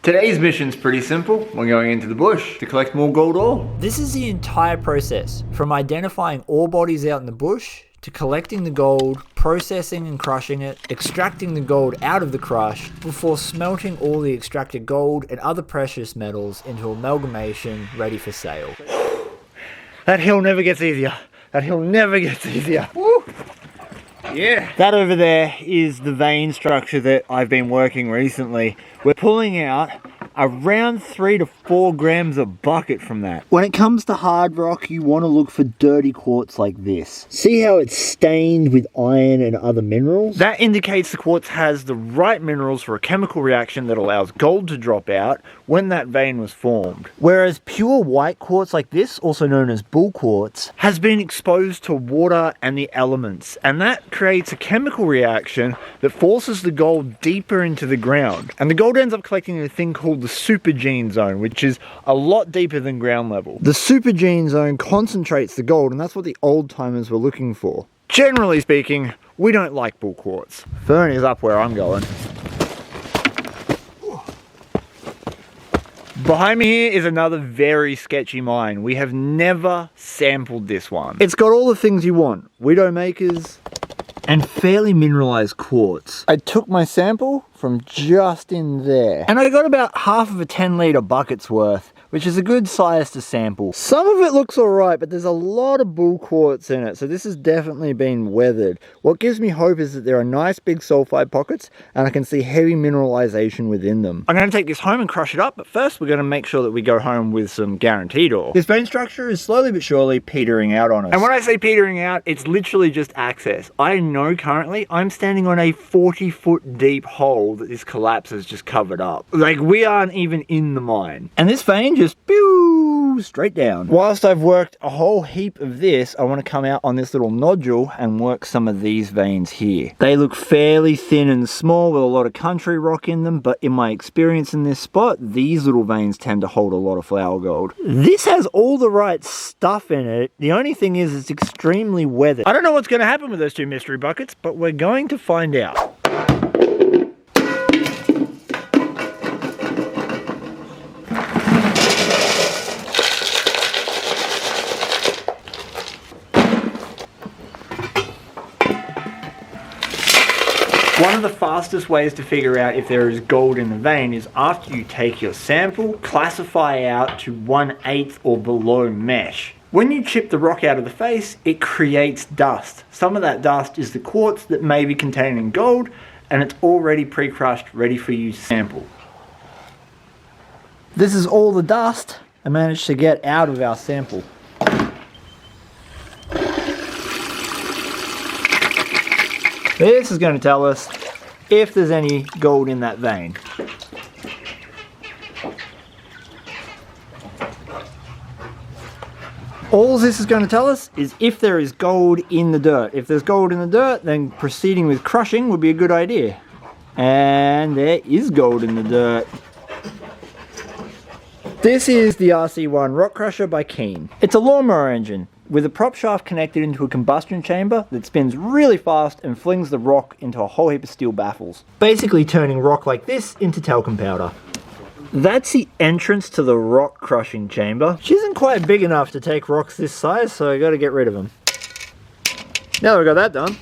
Today's mission's pretty simple. We're going into the bush to collect more gold ore. This is the entire process, from identifying ore bodies out in the bush, to collecting the gold, processing and crushing it, extracting the gold out of the crush, before smelting all the extracted gold and other precious metals into amalgamation ready for sale. That hill never gets easier. That hill never gets easier. Woo! Yeah. That over there is the vein structure that I've been working recently. We're pulling out around 3 to 4 grams a bucket from that. When it comes to hard rock, you want to look for dirty quartz like this. See how it's stained with iron and other minerals? That indicates the quartz has the right minerals for a chemical reaction that allows gold to drop out when that vein was formed. Whereas pure white quartz like this, also known as bull quartz, has been exposed to water and the elements, and that creates a chemical reaction that forces the gold deeper into the ground. And the gold ends up collecting in a thing called the supergene zone, which is a lot deeper than ground level. The supergene zone concentrates the gold, and that's what the old timers were looking for. Generally speaking, we don't like bull quartz. Fern is up where I'm going. Behind me here is another very sketchy mine. We have never sampled this one. It's got all the things you want. Widowmakers and fairly mineralized quartz. I took my sample from just in there, and I got about half of a 10-litre bucket's worth, which is a good size to sample. Some of it looks alright, but there's a lot of bull quartz in it, so this has definitely been weathered. What gives me hope is that there are nice big sulfide pockets, and I can see heavy mineralization within them. I'm going to take this home and crush it up, but first we're going to make sure that we go home with some guaranteed ore. This vein structure is slowly but surely petering out on us. And when I say petering out, it's literally just access. I know currently I'm standing on a 40-foot deep hole that this collapse has just covered up. Like, we aren't even in the mine. And this vein just pew straight down. Whilst I've worked a whole heap of this, I want to come out on this little nodule and work some of these veins here. They look fairly thin and small with a lot of country rock in them, but in my experience in this spot, these little veins tend to hold a lot of flour gold. This has all the right stuff in it. The only thing is it's extremely weathered. I don't know what's going to happen with those two mystery buckets, but we're going to find out. One of the fastest ways to figure out if there is gold in the vein is after you take your sample, classify out to 1/8 or below mesh. When you chip the rock out of the face, it creates dust. Some of that dust is the quartz that may be containing gold, and it's already pre-crushed, ready for you to sample. This is all the dust I managed to get out of our sample. This is going to tell us if there's any gold in that vein. All this is going to tell us is if there is gold in the dirt. If there's gold in the dirt, then proceeding with crushing would be a good idea. And there is gold in the dirt. This is the RC1 rock crusher by Keen. It's a lawnmower engine with a prop shaft connected into a combustion chamber that spins really fast and flings the rock into a whole heap of steel baffles, basically turning rock like this into talcum powder. That's the entrance to the rock crushing chamber, which isn't quite big enough to take rocks this size, so I got to get rid of them. Now that we've got that done,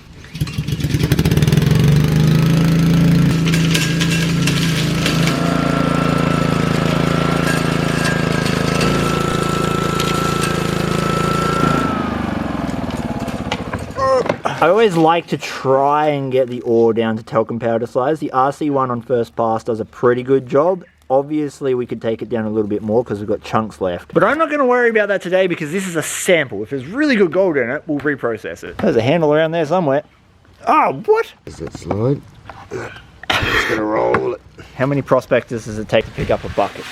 I always like to try and get the ore down to talcum powder size. The RC1 on first pass does a pretty good job. Obviously we could take it down a little bit more because we've got chunks left. But I'm not going to worry about that today because this is a sample. If there's really good gold in it, we'll reprocess it. There's a handle around there somewhere. Oh, what? Is it slide? Just going to roll it. How many prospectors does it take to pick up a bucket?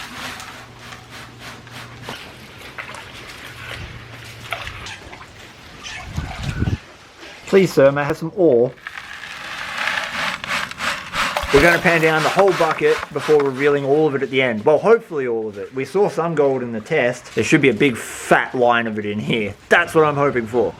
Please, sir, may I have some ore? We're going to pan down the whole bucket before revealing all of it at the end. Well, hopefully all of it. We saw some gold in the test. There should be a big fat line of it in here. That's what I'm hoping for.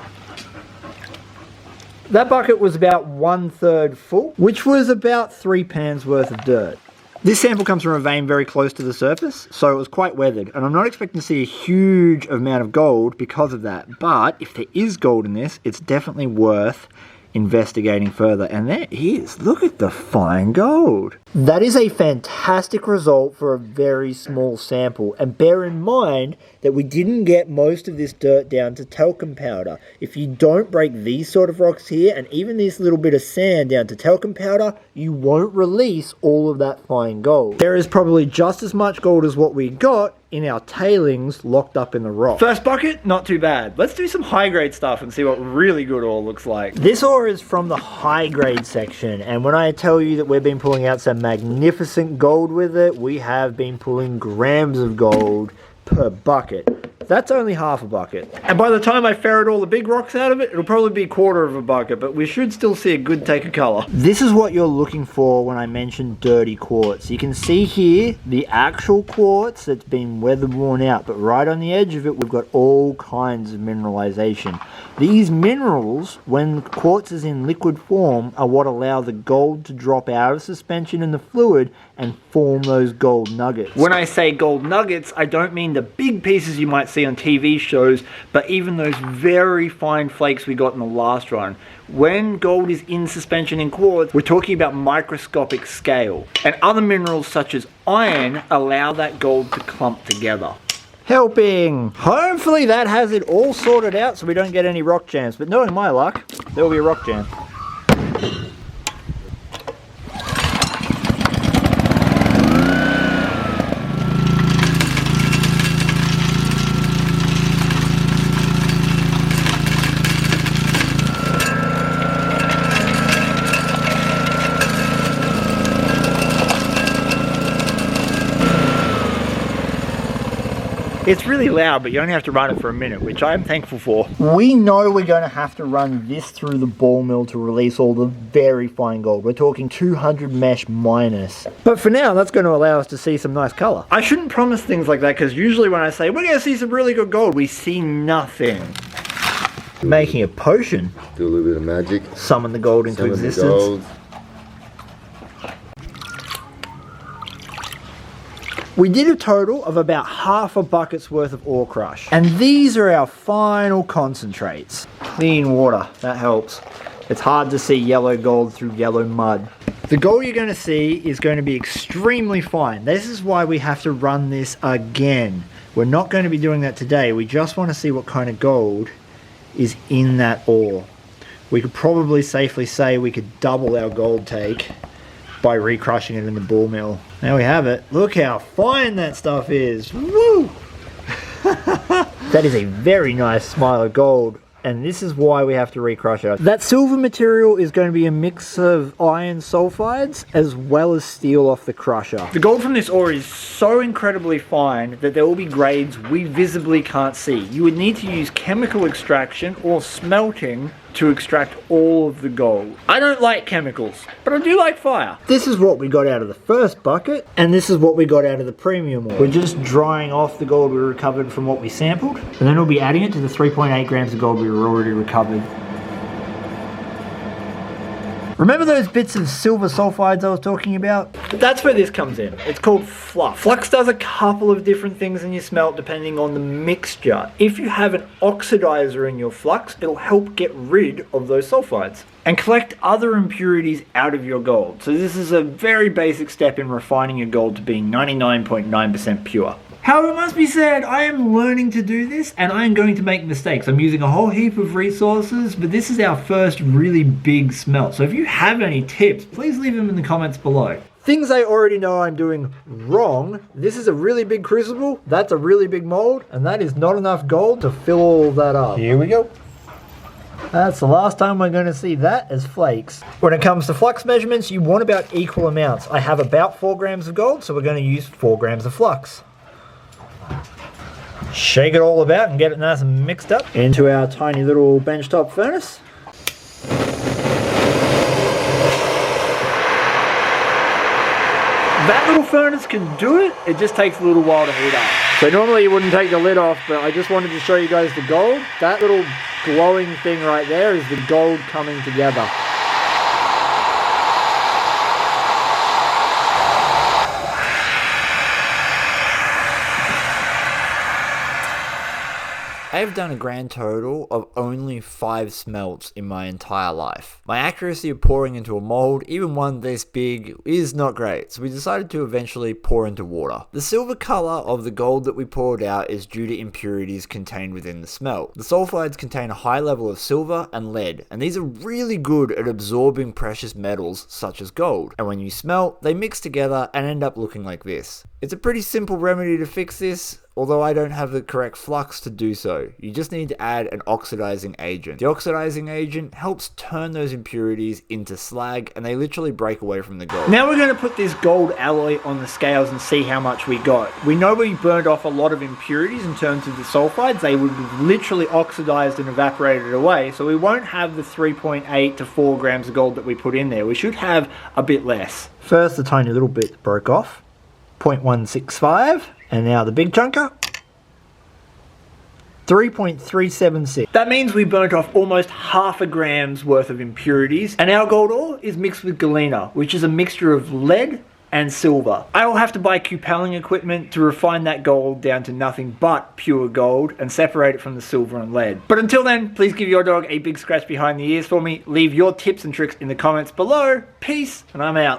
That bucket was about 1/3 full, which was about 3 pans worth of dirt. This sample comes from a vein very close to the surface, so it was quite weathered, and I'm not expecting to see a huge amount of gold because of that, but if there is gold in this, it's definitely worth investigating further. And there is, look at the fine gold. That is a fantastic result for a very small sample, and bear in mind that we didn't get most of this dirt down to talcum powder. If you don't break these sort of rocks here and even this little bit of sand down to talcum powder, you won't release all of that fine gold. There is probably just as much gold as what we got in our tailings locked up in the rock. First bucket, not too bad. Let's do some high grade stuff and see what really good ore looks like. This ore is from the high grade section, and when I tell you that we've been pulling out some magnificent gold with it, we have been pulling grams of gold per bucket. That's only half a bucket. And by the time I ferret all the big rocks out of it, it'll probably be a quarter of a bucket, but we should still see a good take of color. This is what you're looking for when I mention dirty quartz. You can see here the actual quartz that's been weather worn out, but right on the edge of it, we've got all kinds of mineralization. These minerals, when quartz is in liquid form, are what allow the gold to drop out of suspension in the fluid and form those gold nuggets. When I say gold nuggets, I don't mean the big pieces you might see on TV shows, but even those very fine flakes we got in the last run. When gold is in suspension in quartz, we're talking about microscopic scale. And other minerals such as iron allow that gold to clump together. Helping! Hopefully that has it all sorted out so we don't get any rock jams, but knowing my luck, there will be a rock jam. It's really loud, but you only have to run it for a minute, which I'm thankful for. We know we're going to have to run this through the ball mill to release all the very fine gold. We're talking 200 mesh minus. But for now, that's going to allow us to see some nice color. I shouldn't promise things like that, because usually when I say, we're going to see some really good gold, we see nothing. Making a potion. Do a little bit of magic. Summon the gold into existence. Gold. We did a total of about half a bucket's worth of ore crush. And these are our final concentrates. Clean water, that helps. It's hard to see yellow gold through yellow mud. The gold you're going to see is going to be extremely fine. This is why we have to run this again. We're not going to be doing that today. We just want to see what kind of gold is in that ore. We could probably safely say we could double our gold take by recrushing it in the ball mill. There we have it. Look how fine that stuff is. Woo! That is a very nice smile of gold, and this is why we have to recrush it. That silver material is going to be a mix of iron sulfides as well as steel off the crusher. The gold from this ore is so incredibly fine that there will be grades we visibly can't see. You would need to use chemical extraction or smelting to extract all of the gold. I don't like chemicals, but I do like fire. This is what we got out of the first bucket, and this is what we got out of the premium ore. We're just drying off the gold we recovered from what we sampled, and then we'll be adding it to the 3.8 grams of gold we were already recovered. Remember those bits of silver sulfides I was talking about? That's where this comes in. It's called flux. Flux does a couple of different things in your smelt depending on the mixture. If you have an oxidizer in your flux, it'll help get rid of those sulfides and collect other impurities out of your gold. So this is a very basic step in refining your gold to being 99.9% pure. However, it must be said, I am learning to do this and I am going to make mistakes. I'm using a whole heap of resources, but this is our first really big smelt. So if you have any tips, please leave them in the comments below. Things I already know I'm doing wrong. This is a really big crucible, that's a really big mold, and that is not enough gold to fill all of that up. Here we go. That's the last time we're going to see that as flakes. When it comes to flux measurements, you want about equal amounts. I have about 4 grams of gold, so we're going to use 4 grams of flux. Shake it all about and get it nice and mixed up into our tiny little benchtop furnace. That little furnace can do it, it just takes a little while to heat up. So normally you wouldn't take the lid off, but I just wanted to show you guys the gold. That little glowing thing right there is the gold coming together. I have done a grand total of only 5 smelts in my entire life. My accuracy of pouring into a mold, even one this big, is not great, so we decided to eventually pour into water. The silver colour of the gold that we poured out is due to impurities contained within the smelt. The sulfides contain a high level of silver and lead, and these are really good at absorbing precious metals such as gold. And when you smelt, they mix together and end up looking like this. It's a pretty simple remedy to fix this, although I don't have the correct flux to do so. You just need to add an oxidizing agent. The oxidizing agent helps turn those impurities into slag, and they literally break away from the gold. Now we're going to put this gold alloy on the scales and see how much we got. We know we burned off a lot of impurities in terms of the sulfides. They would have literally oxidized and evaporated away, so we won't have the 3.8 to 4 grams of gold that we put in there. We should have a bit less. First, the tiny little bit broke off, 0.165, and now the big chunker, 3.376. That means we burnt off almost half a gram's worth of impurities, and our gold ore is mixed with galena, which is a mixture of lead and silver. I will have to buy cupelling equipment to refine that gold down to nothing but pure gold and separate it from the silver and lead. But until then, please give your dog a big scratch behind the ears for me. Leave your tips and tricks in the comments below. Peace, and I'm out.